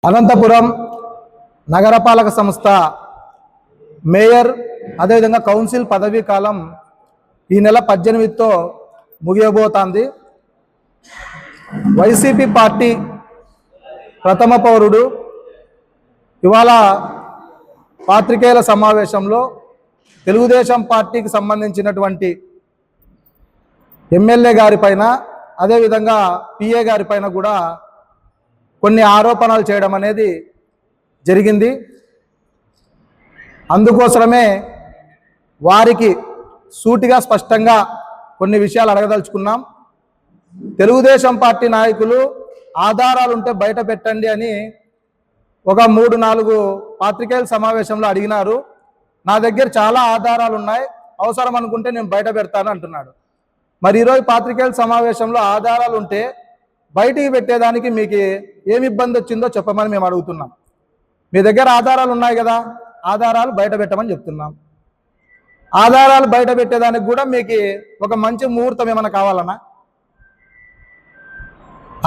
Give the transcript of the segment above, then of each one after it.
అనంతపురం నగరపాలక సంస్థ మేయర్ అదేవిధంగా కౌన్సిల్ పదవీ కాలం ఈ నెల 18తో ముగియబోతోంది. వైసీపీ పార్టీ ప్రథమ పౌరుడు ఇవాళ పాత్రికేయుల సమావేశంలో తెలుగుదేశం పార్టీకి సంబంధించినటువంటి ఎమ్మెల్యే గారిపైన అదేవిధంగా పిఏ గారిపైన కూడా కొన్ని ఆరోపణలు చేయడం అనేది జరిగింది. అందుకోసమే వారికి సూటిగా స్పష్టంగా కొన్ని విషయాలు అడగదలుచుకున్నాం. తెలుగుదేశం పార్టీ నాయకులు ఆధారాలు ఉంటే బయట పెట్టండి అని ఒక 3-4 పాత్రికేయుల సమావేశంలో అడిగినారు. నా దగ్గర చాలా ఆధారాలు ఉన్నాయి, అవసరం అనుకుంటే నేను బయట పెడతాను అంటున్నాడు. మరి ఈరోజు పాత్రికేయుల సమావేశంలో ఆధారాలు ఉంటే బయటికి పెట్టేదానికి మీకు ఏమి ఇబ్బంది వచ్చిందో చెప్పమని మేము అడుగుతున్నాం. మీ దగ్గర ఆధారాలు ఉన్నాయి కదా, ఆధారాలు బయట పెట్టమని చెప్తున్నాం. ఆధారాలు బయట పెట్టేదానికి కూడా మీకు ఒక మంచి ముహూర్తం ఏమైనా కావాలన్నా?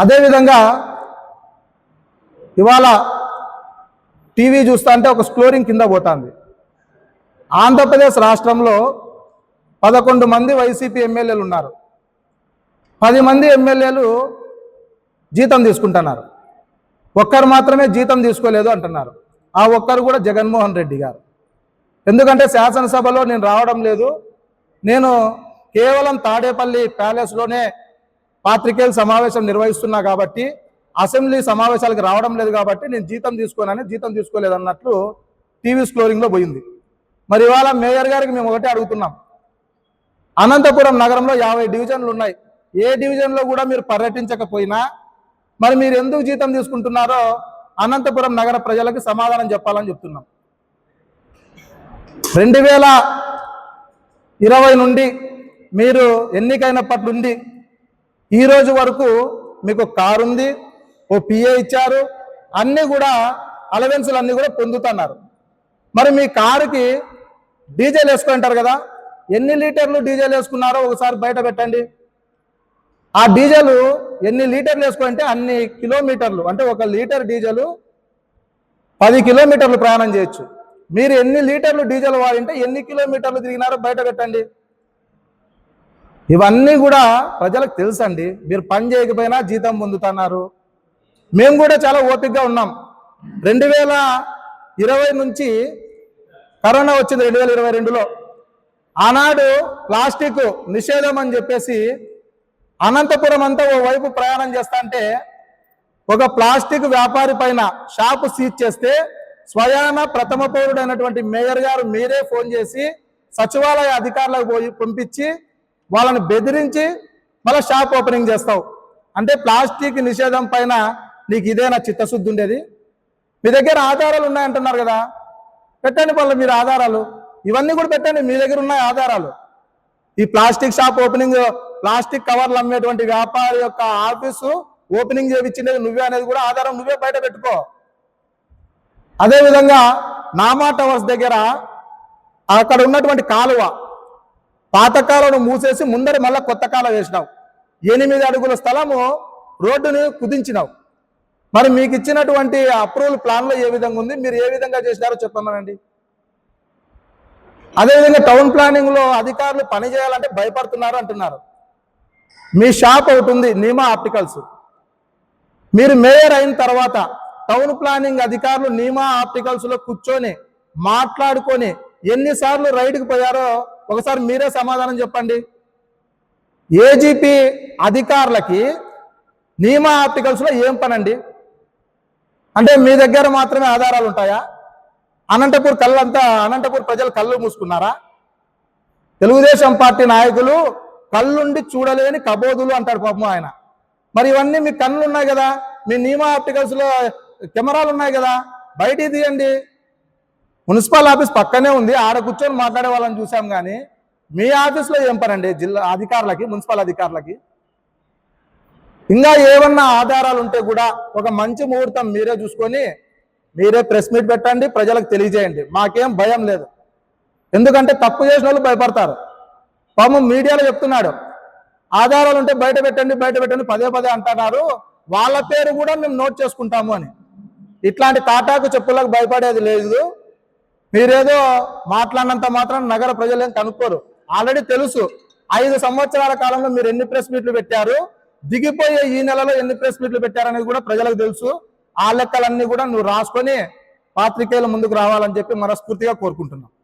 అదేవిధంగా ఇవాళ టీవీ చూస్తా అంటే ఒక స్క్రోలింగ్ కింద పోతుంది. ఆంధ్రప్రదేశ్ రాష్ట్రంలో 11 మంది వైసీపీ ఎమ్మెల్యేలు ఉన్నారు. 10 మంది ఎమ్మెల్యేలు జీతం తీసుకుంటున్నారు, ఒక్కరు మాత్రమే జీతం తీసుకోలేదు అంటున్నారు. ఆ ఒక్కరు కూడా జగన్మోహన్ రెడ్డి గారు. ఎందుకంటే శాసనసభలో నేను రావడం లేదు, నేను కేవలం తాడేపల్లి ప్యాలెస్లోనే పాత్రికేయుల సమావేశం నిర్వహిస్తున్నా కాబట్టి అసెంబ్లీ సమావేశాలకు రావడం లేదు కాబట్టి నేను జీతం తీసుకోలేదు అన్నట్లు టీవీ స్క్రోలింగ్లో పోయింది. మరి ఇవాళ మేయర్ గారికి మేము ఒకటే అడుగుతున్నాం. అనంతపురం నగరంలో 50 డివిజన్లు ఉన్నాయి. ఏ డివిజన్లో కూడా మీరు పర్యటించకపోయినా మరి మీరు ఎందుకు జీతం తీసుకుంటున్నారో అనంతపురం నగర ప్రజలకు సమాధానం చెప్పాలని చెప్తున్నాం. 2020 నుండి మీరు ఎన్నికైనప్పటి నుండి ఈ రోజు వరకు మీకు కారు ఉంది, ఓ పిఏ ఇచ్చారు, అన్నీ కూడా అలవెన్సులు అన్నీ కూడా పొందుతున్నారు. మరి మీ కారుకి డీజిల్ వేసుకుంటారు కదా, ఎన్ని లీటర్లు డీజిల్ వేసుకున్నారో ఒకసారి బయట పెట్టండి. ఆ డీజిల్ ఎన్ని లీటర్లు వేసుకుంటే అన్ని కిలోమీటర్లు, అంటే 1 లీటర్ డీజిల్ 10 కిలోమీటర్లు ప్రయాణం చేయొచ్చు. మీరు ఎన్ని లీటర్లు డీజిల్ వాడింటే ఎన్ని కిలోమీటర్లు తిరిగినారో బయట పెట్టండి. ఇవన్నీ కూడా ప్రజలకు తెలుసండి. మీరు పని చేయకపోయినా జీతం పొందుతున్నారు. మేము కూడా చాలా ఓపికగా ఉన్నాం. 2020 నుంచి కరోనా వచ్చింది, 2022లో ఆనాడు ప్లాస్టిక్ నిషేధం అని చెప్పేసి అనంతపురం అంతా ఓవైపు ప్రయాణం చేస్తా అంటే ఒక ప్లాస్టిక్ వ్యాపారి పైన షాపు సీజ్ చేస్తే స్వయాన ప్రథమ పౌరుడైనటువంటి మేయర్ గారు మీరే ఫోన్ చేసి సచివాలయ అధికారులకు పంపించి వాళ్ళని బెదిరించి మళ్ళీ షాప్ ఓపెనింగ్ చేస్తావు అంటే ప్లాస్టిక్ నిషేధం పైన నీకు ఇదేనా చిత్తశుద్ధి ఉండేది? మీ దగ్గర ఆధారాలు ఉన్నాయంటున్నారు కదా, పెట్టండి వాళ్ళు మీరు ఆధారాలు, ఇవన్నీ కూడా పెట్టండి. మీ దగ్గర ఉన్నాయి ఆధారాలు. ఈ ప్లాస్టిక్ షాప్ ఓపెనింగ్, ప్లాస్టిక్ కవర్లు అమ్మేటువంటి వ్యాపారి యొక్క ఆఫీసు ఓపెనింగ్ చేయించింది నువ్వే అనేది కూడా ఆధారం నువ్వే బయట పెట్టుకో. అదేవిధంగా నామా టవర్స్ దగ్గర అక్కడ ఉన్నటువంటి కాలువ, పాత కాలువను మూసేసి ముందర మళ్ళీ కొత్త కాలువ వేసినావు. 8 అడుగుల స్థలము రోడ్డుని కుదించినావు. మరి మీకు ఇచ్చినటువంటి అప్రూవల్ ప్లాన్లో ఏ విధంగా ఉంది, మీరు ఏ విధంగా చేసినారో చెప్పమనండి. అదేవిధంగా టౌన్ ప్లానింగ్లో అధికారులు పని చేయాలంటే భయపడుతున్నారు అంటున్నారు. మీ షాప్ ఒకటి ఉంది నీమా ఆప్టికల్స్, మీరు మేయర్ అయిన తర్వాత టౌన్ ప్లానింగ్ అధికారులు నీమా ఆప్టికల్స్లో కూర్చొని మాట్లాడుకొని ఎన్నిసార్లు రైడ్కి పోయారో ఒకసారి మీరే సమాధానం చెప్పండి. ఏజీపీ అధికారులకి నీమా ఆప్టికల్స్లో ఏం పనండి? అంటే మీ దగ్గర మాత్రమే ఆధారాలు ఉంటాయా? అనంతపూర్ ప్రజలు కళ్ళు మూసుకున్నారా? తెలుగుదేశం పార్టీ నాయకులు కళ్ళుండి చూడలేని కబోదులు అంటాడు పాపం ఆయన. మరి ఇవన్నీ మీ కళ్ళు ఉన్నాయి కదా, మీ నీమా ఆప్టికల్స్లో కెమెరాలు ఉన్నాయి కదా, బయటికి తీయండి. మున్సిపల్ ఆఫీస్ పక్కనే ఉంది, ఆడ కూర్చొని మాట్లాడే వాళ్ళని చూసాం. కానీ మీ ఆఫీస్లో ఏం పనండి జిల్లా అధికారులకి, మున్సిపల్ అధికారులకి? ఇంకా ఏమన్నా ఆధారాలు ఉంటే కూడా ఒక మంచి ముహూర్తం మీరే చూసుకొని మీరే ప్రెస్ మీట్ పెట్టండి, ప్రజలకు తెలియజేయండి. మాకేం భయం లేదు. ఎందుకంటే తప్పు చేసిన వాళ్ళు భయపడతారు. పాపం మీడియాలో చెప్తున్నాడు ఆధారాలు ఉంటే బయట పెట్టండి పదే అంటున్నారు. వాళ్ళ పేరు కూడా మేము నోట్ చేసుకుంటాము అని. ఇట్లాంటి తాటాకు చెప్పులకు భయపడేది లేదు. మీరేదో మాట్లాడినంత మాత్రం నగర ప్రజలు ఏం కనుక్కోరు. ఆల్రెడీ తెలుసు 5 సంవత్సరాల కాలంలో మీరు ఎన్ని ప్రెస్ మీట్లు పెట్టారు, దిగిపోయే ఈ నెలలో ఎన్ని ప్రెస్ మీట్లు పెట్టారనేది కూడా ప్రజలకు తెలుసు. ఆ లెక్కలన్నీ కూడా నువ్వు రాసుకొని పాత్రికేయుల ముందుకు రావాలని చెప్పి మనస్ఫూర్తిగా కోరుకుంటున్నాం.